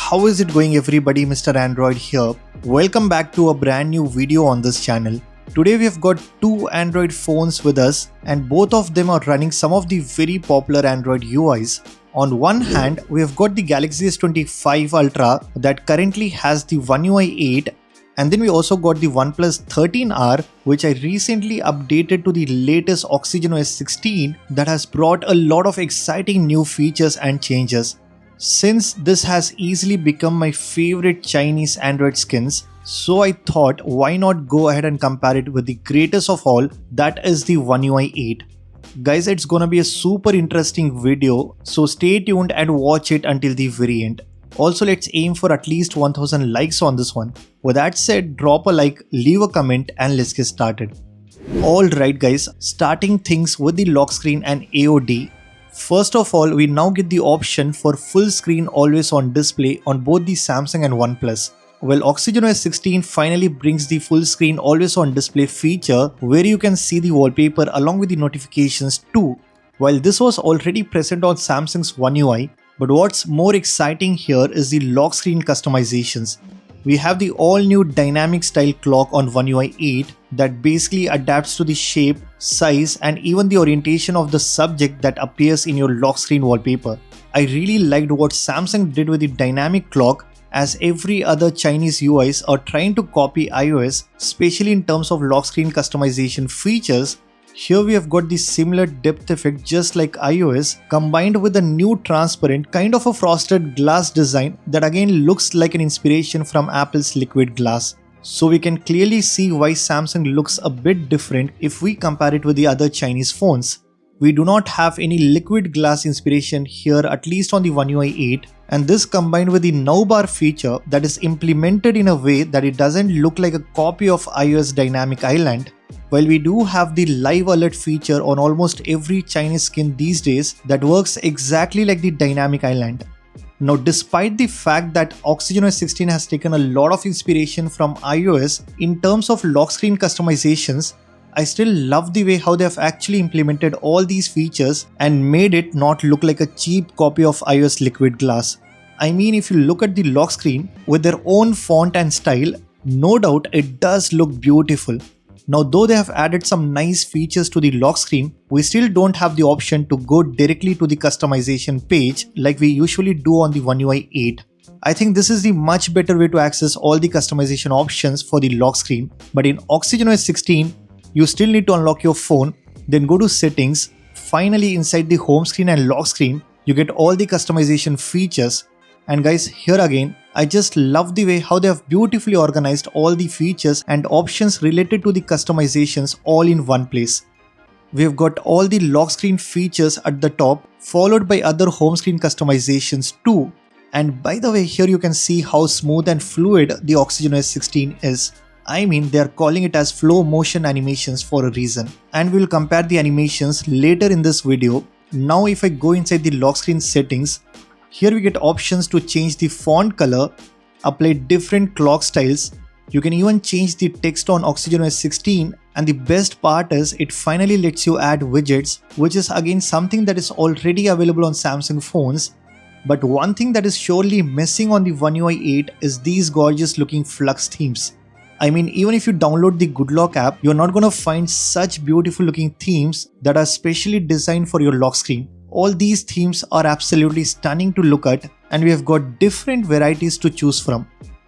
How is it going everybody, Mr. Android here. Welcome back to a brand new video on this channel. Today we have got two Android phones with us and both of them are running some of the very popular Android UIs. On one hand, we have got the Galaxy S25 Ultra that currently has the One UI 8, and then we also got the OnePlus 13R, which I recently updated to the latest OxygenOS 16 that has brought a lot of exciting new features and changes. Since this has easily become my favorite Chinese Android skins, so I thought why not go ahead and compare it with the greatest of all, that is the One UI 8. Guys, it's gonna be a super interesting video, so stay tuned and watch it until the very end. Also, let's aim for at least 1000 likes on this one. With that said, drop a like, leave a comment and let's get started. Alright guys, starting things with the lock screen and AOD. First of all, we now get the option for full screen always on display on both the Samsung and OnePlus. Well, OxygenOS 16 finally brings the full screen always on display feature where you can see the wallpaper along with the notifications too. While this was already present on Samsung's One UI, but what's more exciting here is the lock screen customizations. We have the all new dynamic style clock on One UI 8 that basically adapts to the shape, size and even the orientation of the subject that appears in your lock screen wallpaper. I really liked what Samsung did with the dynamic clock, as every other Chinese UIs are trying to copy iOS, especially in terms of lock screen customization features. Here we have got the similar depth effect just like iOS, combined with a new transparent kind of a frosted glass design that again looks like an inspiration from Apple's liquid glass. So we can clearly see why Samsung looks a bit different if we compare it with the other Chinese phones. We do not have any liquid glass inspiration here, at least on the One UI 8, and this combined with the Now Bar feature that is implemented in a way that it doesn't look like a copy of iOS Dynamic Island. While we do have the live alert feature on almost every Chinese skin these days that works exactly like the Dynamic Island. Now, despite the fact that OxygenOS 16 has taken a lot of inspiration from iOS in terms of lock screen customizations, I still love the way how they have actually implemented all these features and made it not look like a cheap copy of iOS liquid glass. I mean, if you look at the lock screen with their own font and style, no doubt it does look beautiful. Now, though they have added some nice features to the lock screen, we still don't have the option to go directly to the customization page like we usually do on the One UI 8. I think this is the much better way to access all the customization options for the lock screen. But in OxygenOS 16, you still need to unlock your phone, then go to settings. Finally, inside the home screen and lock screen, you get all the customization features. And guys, here again, I just love the way how they have beautifully organized all the features and options related to the customizations all in one place. We have got all the lock screen features at the top, followed by other home screen customizations too. And by the way, here you can see how smooth and fluid the OxygenOS 16 is. I mean, they are calling it as flow motion animations for a reason. And we will compare the animations later in this video. Now if I go inside the lock screen settings, here we get options to change the font color, apply different clock styles. You can even change the text on OxygenOS 16, and the best part is it finally lets you add widgets, which is again something that is already available on Samsung phones. But one thing that is surely missing on the One UI 8 is these gorgeous looking Flux themes. I mean, even if you download the GoodLock app, you're not gonna find such beautiful looking themes that are specially designed for your lock screen. All these themes are absolutely stunning to look at, and we have got different varieties to choose from.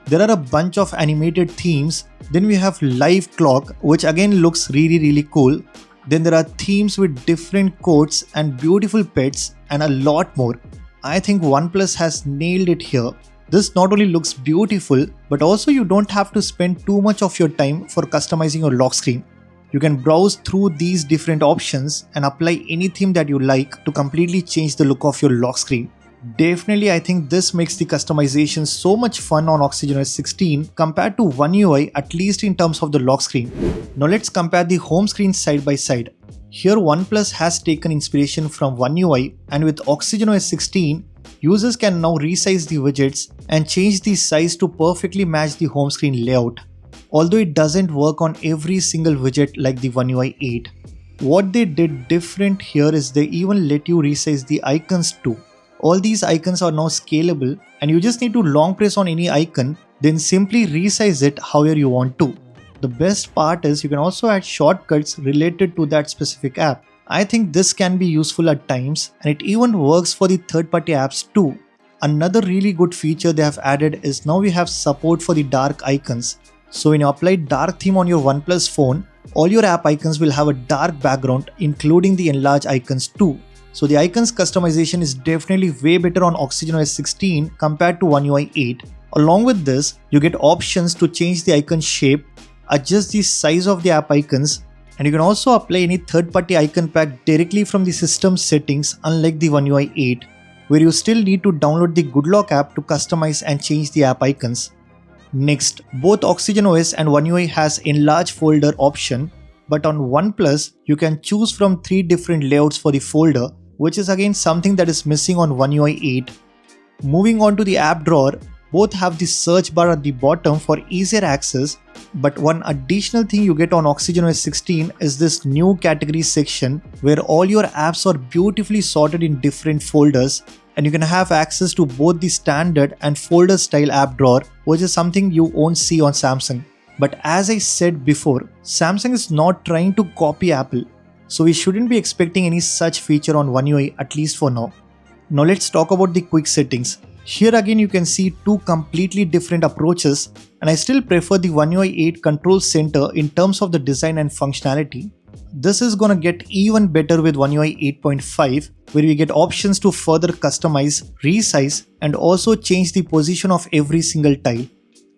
There are a bunch of animated themes, then we have live clock, which again looks really cool. Then there are themes with different quotes and beautiful pets and a lot more. I think OnePlus has nailed it here. This not only looks beautiful, but also you don't have to spend too much of your time for customizing your lock screen. You can browse through these different options and apply any theme that you like to completely change the look of your lock screen. Definitely, I think this makes the customization so much fun on OxygenOS 16 compared to One UI, at least in terms of the lock screen. Now let's compare the home screen side by side. Here OnePlus has taken inspiration from One UI, and with OxygenOS 16, users can now resize the widgets and change the size to perfectly match the home screen layout. Although it doesn't work on every single widget like the One UI 8. What they did different here is they even let you resize the icons too. All these icons are now scalable and you just need to long press on any icon, then simply resize it however you want to. The best part is you can also add shortcuts related to that specific app. I think this can be useful at times, and it even works for the third-party apps too. Another really good feature they have added is now we have support for the dark icons. So when you apply dark theme on your OnePlus phone, all your app icons will have a dark background, including the enlarge icons too. So the icons customization is definitely way better on OxygenOS 16 compared to One UI 8. Along with this, you get options to change the icon shape, adjust the size of the app icons, and you can also apply any third-party icon pack directly from the system settings, unlike the One UI 8, where you still need to download the GoodLock app to customize and change the app icons. Next, both OxygenOS and One UI has enlarge folder option, but on OnePlus you can choose from 3 different layouts for the folder, which is again something that is missing on One UI 8. Moving on to the app drawer, both have the search bar at the bottom for easier access, but one additional thing you get on OxygenOS 16 is this new category section where all your apps are beautifully sorted in different folders, and you can have access to both the standard and folder style app drawer, which is something you won't see on Samsung. But as I said before, Samsung is not trying to copy Apple, so we shouldn't be expecting any such feature on One UI, at least for now. Now let's talk about the quick settings. Here again you can see 2 completely different approaches, and I still prefer the One UI 8 control center in terms of the design and functionality. This is gonna get even better with One UI 8.5, where we get options to further customize, resize, and also change the position of every single tile.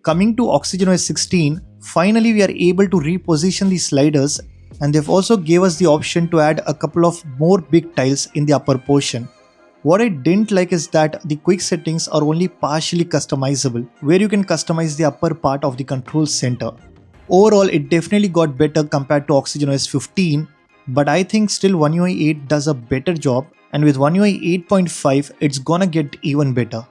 Coming to OxygenOS 16, finally we are able to reposition the sliders, and they've also gave us the option to add a couple of more big tiles in the upper portion. What I didn't like is that the quick settings are only partially customizable, where you can customize the upper part of the control center. Overall, it definitely got better compared to OxygenOS 15, but I think still One UI 8 does a better job, and with One UI 8.5 it's gonna get even better.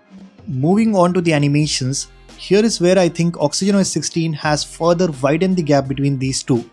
Moving on to the animations, here is where I think OxygenOS 16 has further widened the gap between these two.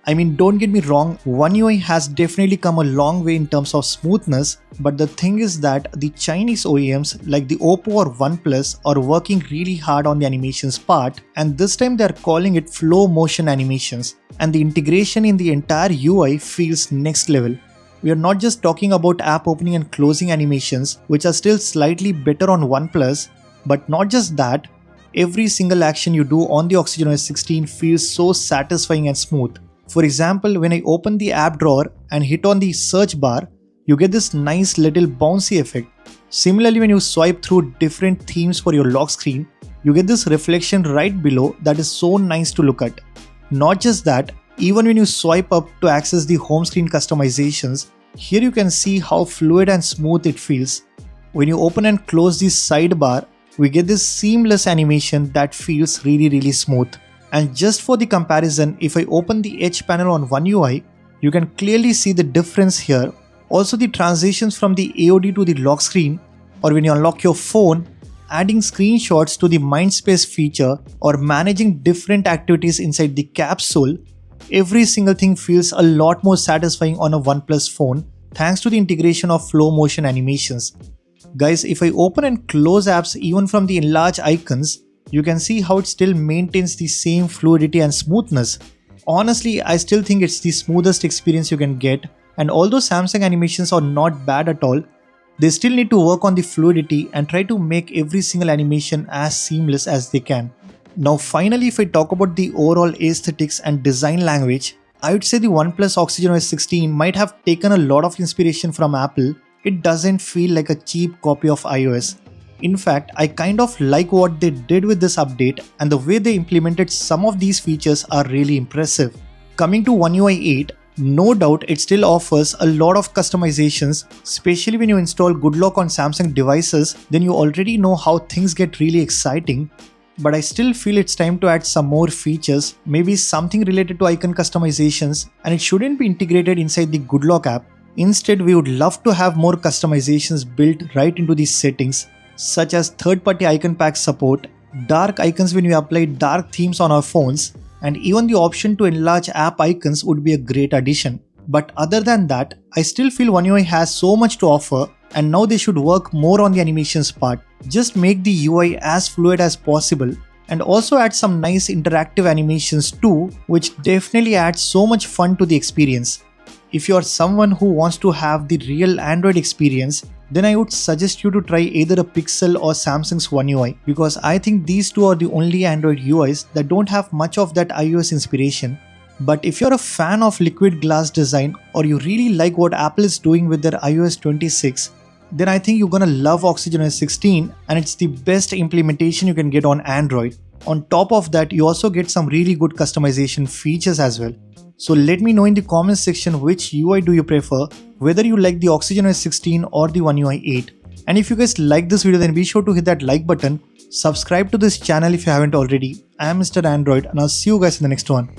I mean, don't get me wrong, One UI has definitely come a long way in terms of smoothness, but the thing is that the Chinese OEMs like the Oppo or OnePlus are working really hard on the animations part, and this time they are calling it flow motion animations, and the integration in the entire UI feels next level. We are not just talking about app opening and closing animations, which are still slightly better on OnePlus, but not just that, every single action you do on the OxygenOS 16 feels so satisfying and smooth. For example, when I open the app drawer and hit on the search bar, you get this nice little bouncy effect. Similarly, when you swipe through different themes for your lock screen, you get this reflection right below that is so nice to look at. Not just that, even when you swipe up to access the home screen customizations, here you can see how fluid and smooth it feels. When you open and close the sidebar, we get this seamless animation that feels really smooth. And just for the comparison, if I open the Edge panel on One UI, you can clearly see the difference here. Also the transitions from the AOD to the lock screen, or when you unlock your phone, adding screenshots to the Mindspace feature, or managing different activities inside the capsule, every single thing feels a lot more satisfying on a OnePlus phone thanks to the integration of flow motion animations. Guys, if I open and close apps even from the enlarge icons, you can see how it still maintains the same fluidity and smoothness. Honestly, I still think it's the smoothest experience you can get, and although Samsung animations are not bad at all, they still need to work on the fluidity and try to make every single animation as seamless as they can. Now finally, if I talk about the overall aesthetics and design language, I would say the OnePlus OxygenOS 16 might have taken a lot of inspiration from Apple. It doesn't feel like a cheap copy of iOS. In fact, I kind of like what they did with this update, and the way they implemented some of these features are really impressive. Coming to One UI 8, no doubt it still offers a lot of customizations, especially when you install GoodLock on Samsung devices, then you already know how things get really exciting. But I still feel it's time to add some more features, maybe something related to icon customizations, and it shouldn't be integrated inside the GoodLock app. Instead, we would love to have more customizations built right into these settings, such as third-party icon pack support, dark icons when we apply dark themes on our phones, and even the option to enlarge app icons would be a great addition. But other than that, I still feel One UI has so much to offer, and now they should work more on the animations part. Just make the UI as fluid as possible and also add some nice interactive animations too, which definitely adds so much fun to the experience. If you are someone who wants to have the real Android experience, then I would suggest you to try either a Pixel or Samsung's One UI, because I think these two are the only Android UIs that don't have much of that iOS inspiration. But if you're a fan of liquid glass design, or you really like what Apple is doing with their iOS 26, then I think you're gonna love OxygenOS 16, and it's the best implementation you can get on Android. On top of that, you also get some really good customization features as well. So let me know in the comments section which UI do you prefer, whether you like the OxygenOS 16 or the One UI 8. And if you guys like this video, then be sure to hit that like button, subscribe to this channel if you haven't already. I am Mr. Android, and I'll see you guys in the next one.